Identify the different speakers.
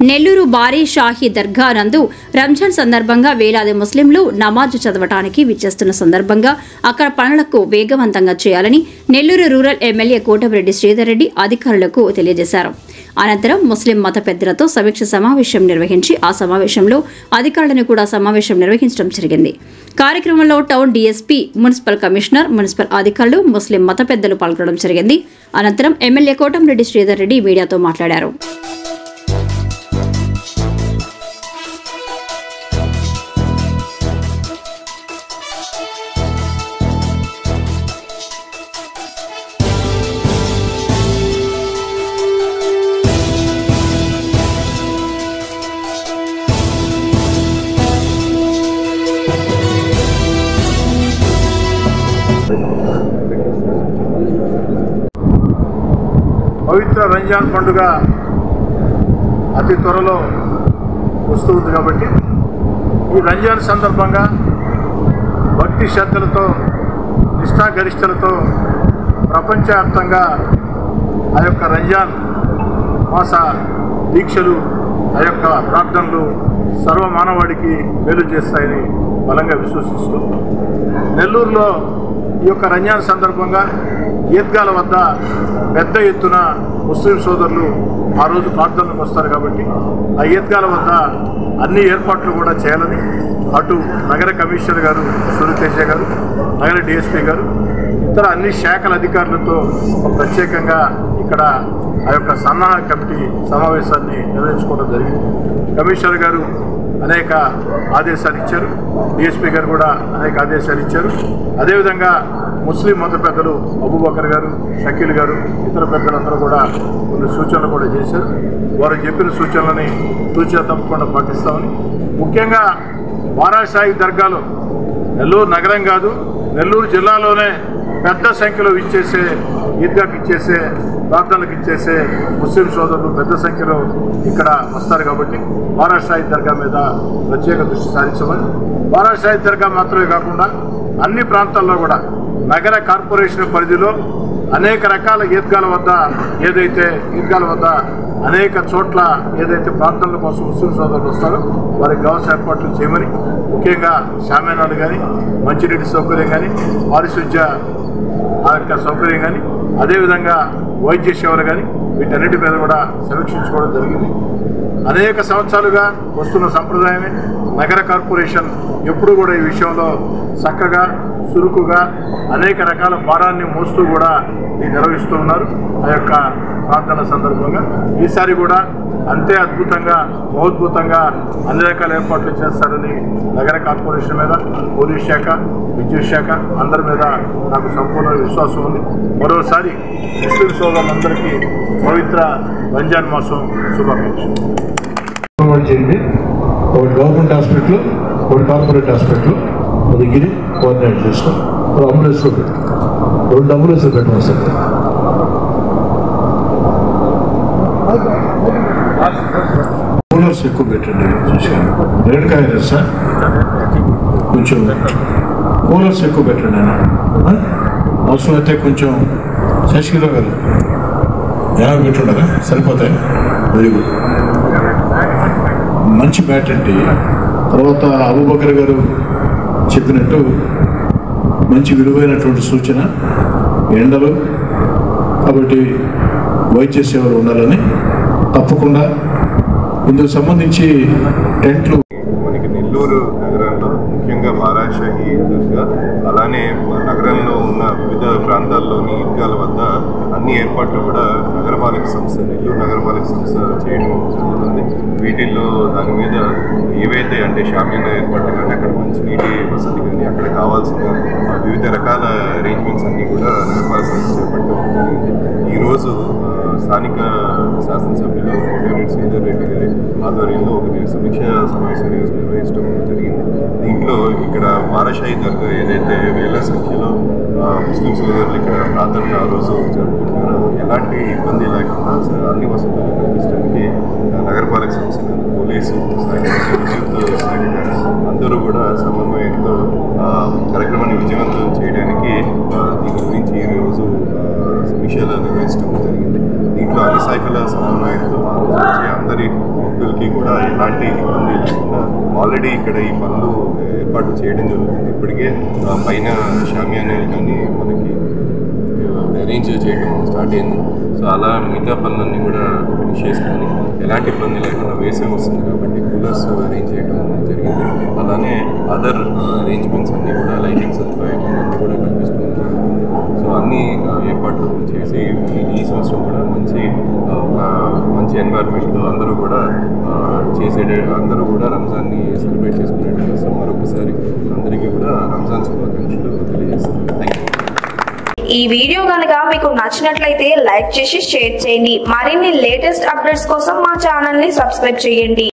Speaker 1: నెల్లూరు భారీ షాహీ దర్గా నందు రంజాన్ సందర్భంగా వేలాది ముస్లింలు నమాజ్ చదవటానికి విచ్చేస్తున్న సందర్భంగా అక్కడ పనులకు వేగవంతంగా చేయాలని నెల్లూరు రూరల్ ఎమ్మెల్యే కోటమిరెడ్డి శ్రీధర్ రెడ్డి అధికారులకు తెలియజేశారు. అనంతరం ముస్లిం మత పెద్దలతో సమీక్ష సమావేశం నిర్వహించి ఆ సమావేశంలో అధికారులను కూడా సమావేశం నిర్వహించడం జరిగింది. కార్యక్రమంలో town DSP, municipal commissioner, municipal అధికారులు, ముస్లిం మత పెద్దలు పాల్గొనడం జరిగింది. అనంతరం ఎమ్మెల్యే కోటమిరెడ్డి శ్రీధర్ రెడ్డి మీడియాతో మాట్లాడారు.
Speaker 2: పవిత్ర రంజాన్ పండుగ అతి త్వరలో వస్తూ ఉంది కాబట్టి ఈ రంజాన్ సందర్భంగా భక్తి శ్రద్ధలతో నిష్ఠాగరిష్టలతో ప్రపంచవ్యాప్తంగా ఆ యొక్క రంజాన్ మాస దీక్షలు, ఆ యొక్క ప్రార్థనలు సర్వమానవాడికి మేలు చేస్తాయని బలంగా విశ్వసిస్తూ నెల్లూరులో ఈ యొక్క రంజాన్ సందర్భంగా ఈద్గాల వద్ద పెద్ద ఎత్తున ముస్లిం సోదరులు ఆ రోజు ప్రార్థనలకు వస్తారు కాబట్టి ఆ ఈద్గాల వద్ద అన్ని ఏర్పాట్లు కూడా చేయాలని అటు నగర కమిషనర్ గారు సూర్యతేజ గారు, నగర డిఎస్పీ గారు, ఇతర అన్ని శాఖల అధికారులతో ప్రత్యేకంగా ఇక్కడ ఆ యొక్క సన్నాహ కమిటీ సమావేశాన్ని నిర్వహించుకోవడం జరిగింది. కమిషనర్ గారు అనేక ఆదేశాలు ఇచ్చారు, డిఎస్పీ గారు కూడా అనేక ఆదేశాలు ఇచ్చారు. అదేవిధంగా ముస్లిం మత పెద్దలు అబూబకర్ గారు, షకీల్ గారు, ఇతర పెద్దలందరూ కూడా కొన్ని సూచనలు కూడా చేశారు. వారు చెప్పిన సూచనలని తూచా తప్పకుండా పాటిస్తామని, ముఖ్యంగా బారాషాహి దర్గాలో నెల్లూరు నగరం కాదు నెల్లూరు జిల్లాలోనే పెద్ద సంఖ్యలో ఇచ్చేసే ఈద్గాకి ఇచ్చేసే ప్రార్థనలకు ఇచ్చేసే ముస్లిం సోదరులు పెద్ద సంఖ్యలో ఇక్కడ వస్తారు కాబట్టి బారాషాహి దర్గా మీద ప్రత్యేక దృష్టి సారించమని, బారాషాహి దర్గా మాత్రమే కాకుండా అన్ని ప్రాంతాల్లో కూడా నగర కార్పొరేషన్ పరిధిలో అనేక రకాల ఈద్గాల వద్ద అనేక చోట్ల ఏదైతే ప్రార్థనల కోసం ముస్లిం సోదరులు వస్తారో వారికి కావాల్సిన ఏర్పాట్లు చేయమని, ముఖ్యంగా షామేనాలు కానీ, మంచినీటి సౌకర్యం కానీ, పారిశుధ్య ఆ యొక్క సౌకర్యం కానీ, అదేవిధంగా వైద్య సేవలు కానీ వీటన్నిటి మీద కూడా సమీక్షించుకోవడం జరిగింది. అనేక సంవత్సరాలుగా వస్తున్న సంప్రదాయమే నగర కార్పొరేషన్ ఎప్పుడు కూడా ఈ విషయంలో చక్కగా చురుకుగా అనేక రకాల భారాన్ని మోస్తూ కూడా నిర్వహిస్తూ ఉన్నారు. ఆ యొక్క ప్రార్థన సందర్భంగా ఈసారి కూడా అంతే అద్భుతంగా మహోద్భుతంగా అన్ని రకాల ఏర్పాట్లు చేస్తారని నగర కార్పొరేషన్ మీద, పోలీస్ శాఖ, విద్యుత్ శాఖ అందరి మీద నాకు సంపూర్ణ విశ్వాసం ఉంది. మరోసారి ముస్లిం సోదరులందరికీ పవిత్ర రంజాన్ మాసం శుభాకాంక్షలు.
Speaker 3: చేయండి. ఒకటి గవర్నమెంట్ హాస్పిటల్, ఒకటి కార్పొరేట్ హాస్పిటల్ ఉదగిరి కోఆర్డినేట్ చేసుకో. అంబులెన్స్లో పెట్టు, 2 అంబులెన్స్లో పెట్టమని సార్. కూలర్స్ ఎక్కువ పెట్టండి చూసాను. రేట్ కాయలేదు సార్, కొంచెం కూలర్స్ ఎక్కువ పెట్టండి. ఆయన అవసరమైతే కొంచెం శశిరావు గారు 50 పెట్టుండగా సరిపోతాయి. వెరీ గుడ్, మంచి బ్యాట్ అండి. తర్వాత అబూబకర్ గారు చెప్పినట్టు మంచి విలువైనటువంటి సూచన, ఎండలు కాబట్టి వైద్య సేవలు ఉండాలని తప్పకుండా ఇందుకు సంబంధించి టెంట్లు
Speaker 4: మనకి నెల్లూరు నగరంలో ముఖ్యంగా బారాషాహి దర్గా, అలానే నగరంలో ఉన్న వివిధ ప్రాంతాల్లోని ఈద్గాల వద్ద అన్ని ఏర్పాట్లు కూడా నగరపాలక సంస్థ, నెల్లూరు నగరపాలక సంస్థ చేయడం జరుగుతుంది. వీటిల్లో దాని మీద ఏవైతే అంటే షామీన ఏర్పాట్లు కానీ, అక్కడ మంచినీటి వసతి కానీ, అక్కడ కావాల్సిన వివిధ రకాల అరేంజ్మెంట్స్ అన్నీ కూడా నగరపాలక సంస్థ చేపట్టడం జరిగింది. ఈరోజు స్థానిక శాసనసభ్యులు కోటమిరెడ్డి శ్రీధర్ రెడ్డి గారి ఆధ్వర్యంలో ఒక సమీక్ష సమావేశం నిర్వహించడం జరిగింది. దీంట్లో ఇక్కడ బారాషాహి దర్గా ఏదైతే వేల సంఖ్యలో ముస్లిం సోదరులు ఇక్కడ ప్రార్థనలు ఆ రోజు జరుపుకుంటున్నారో ఎలాంటి ఇబ్బంది లేకుండా అన్ని వసతులు కల్పించడానికి నగరపాలక సంస్థ, పోలీసు శాఖ, విద్యుత్ శాఖ అందరూ కూడా సమన్వయంతో కార్యక్రమాన్ని విజయవంతం చేయడానికి దీని గురించి ఈరోజు సమీక్షలు నిర్వహించడం జరిగింది. దీంట్లో అన్ని శాఖల సమన్వయంతో ఆ రోజు వచ్చే అందరి భక్తులకి కూడా ఎలాంటి ఇబ్బంది లేకుండా ఆల్రెడీ ఇక్కడ ఈ పనులు ఏర్పాటు చేయడం జరుగుతుంది. ఇప్పటికే పైన షామియానాలు కానీ మనకి అరేంజ్ చేయడం స్టార్ట్ అయింది. సో అలా మిగతా పనులన్నీ కూడా ఫినిష్ చేసుకొని ఎలాంటి ఇబ్బంది లేకుండా వేసవి వస్తుంది కాబట్టి కూలర్స్ అరేంజ్ చేయడం జరిగింది. అలానే అదర్ అరేంజ్మెంట్స్ అన్నీ కూడా లైటింగ్ సదుపాయం అన్నీ కూడా కల్పిస్తూ జరుగుతుంది. సో అన్నీ ఏర్పాట్లు చేసి ఈ సంవత్సరం కూడా మంచి ఎన్వైర్న్మెంట్తో అందరూ కూడా అందరూ కూడా రంజాన్ని సెలబ్రేట్ చేసుకునే కోసం మరొకసారి అందరికీ కూడా రంజాన్ శుభాకాంక్షలు తెలియజేస్తున్నాను. Thank you.
Speaker 5: ఈ వీడియో కనుక మీకు నచ్చినట్లయితే లైక్ చేసి షేర్ చేయండి. మరిన్ని లేటెస్ట్ అప్డేట్స్ కోసం మా ఛానల్ ని సబ్స్క్రైబ్ చేయండి.